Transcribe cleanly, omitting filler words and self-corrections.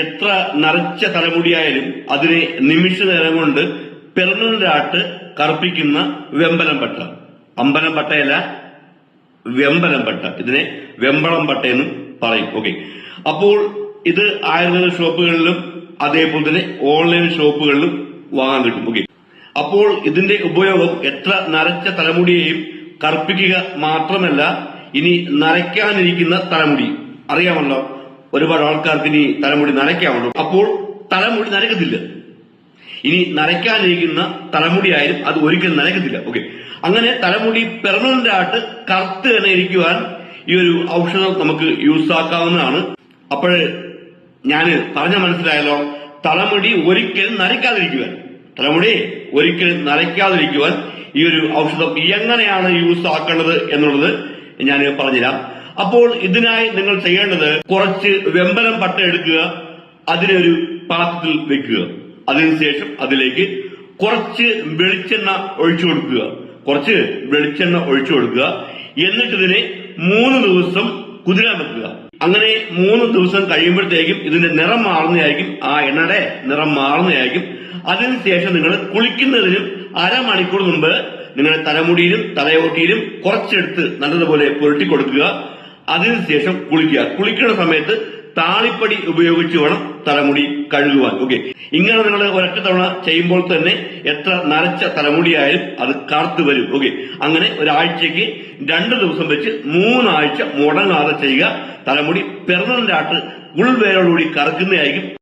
എത്ര നരച്ച തലമുടിയായാലും അതിനെ നിമിഷ നേരം കൊണ്ട് പെർമനന്റ് ആയിട്ട് കറുപ്പിക്കുന്ന വെമ്പലം പട്ട. അമ്പലം പട്ടയല്ല, വെമ്പലം പട്ട. ഇതിനെ വെമ്പളം പട്ടയെന്നും പറയും. ഓക്കെ, അപ്പോൾ ഇത് ആയുർവേദ ഷോപ്പുകളിലും അതേപോലെ തന്നെ ഓൺലൈൻ ഷോപ്പുകളിലും വാങ്ങാൻ കിട്ടും. ഓക്കെ, അപ്പോൾ ഇതിന്റെ ഉപയോഗം എത്ര നരച്ച തലമുടിയെയും കറുപ്പിക്കുക മാത്രമല്ല, ഇനി നരയ്ക്കാനിരിക്കുന്ന തലമുടി അറിയാമല്ലോ, ഒരുപാട് ആൾക്കാർക്ക് ഇനി തലമുടി നരയ്ക്കാമല്ലോ. അപ്പോൾ തലമുടി നരക്കത്തില്ല. ഇനി നരയ്ക്കാനിരിക്കുന്ന തലമുടിയായാലും അത് ഒരിക്കലും നരക്കത്തില്ല. ഓക്കെ, അങ്ങനെ തലമുടി പെർമനന്റ് ആയിട്ട് കറുത്ത് തന്നെ ഇരിക്കുവാൻ ഈ ഒരു ഔഷധം നമുക്ക് യൂസ് ആക്കാവുന്നതാണ്. അപ്പോൾ ഞാൻ പറഞ്ഞ മനസ്സിലായല്ലോ, തലമുടി ഒരിക്കലും നരയ്ക്കാതിരിക്കുവാൻ, തലമുടി ഒരിക്കലും നരയ്ക്കാതിരിക്കുവാൻ ഈ ഒരു ഔഷധം എങ്ങനെയാണ് യൂസ് ആക്കേണ്ടത് എന്നുള്ളത് ഞാൻ പറഞ്ഞുതരാം. അപ്പോൾ ഇതിനായി നിങ്ങൾ ചെയ്യേണ്ടത്, കുറച്ച് വെമ്പലം പട്ട എടുക്കുക, അതിനെ ഒരു പാത്രത്തിൽ വെക്കുക. അതിനുശേഷം അതിലേക്ക് കുറച്ച് വെളിച്ചെണ്ണ ഒഴിച്ചു കൊടുക്കുക. എന്നിട്ട് ഇതിനെ 3 ദിവസം കുതിരാൻ വെക്കുക. അങ്ങനെ 3 ദിവസം കഴിയുമ്പോഴത്തേക്കും ഇതിന്റെ നിറം മാറുന്നതായിരിക്കും, ആ എണ്ണയുടെ നിറം മാറുന്നതായിരിക്കും. അതിനുശേഷം നിങ്ങൾ കുളിക്കുന്നതിനും അരമണിക്കൂർ മുമ്പ് നിങ്ങളുടെ തലമുടിയിലും തലയോട്ടിയിലും കുറച്ചെടുത്ത് നല്ലതുപോലെ പുരട്ടി കൊടുക്കുക. അതിനുശേഷം കുളിക്കുന്ന സമയത്ത് താളിപ്പടി ഉപയോഗിച്ച് വേണം തലമുടി കഴുകുവാൻ. ഓക്കെ, ഇങ്ങനെ നിങ്ങൾ ഒരൊറ്റ തവണ ചെയ്യുമ്പോൾ തന്നെ എത്ര നരച്ച തലമുടിയായാലും അത് കറുത്ത് വരും. ഓക്കെ, അങ്ങനെ ഒരാഴ്ചക്ക് 2 ദിവസം വെച്ച് 3 ആഴ്ച മുടങ്ങാതെ ചെയ്യുക. തലമുടി പെർമനന്റ് ആയിട്ട് ഉൾവേരോടുകൂടി കറക്കുന്നതായിരിക്കും.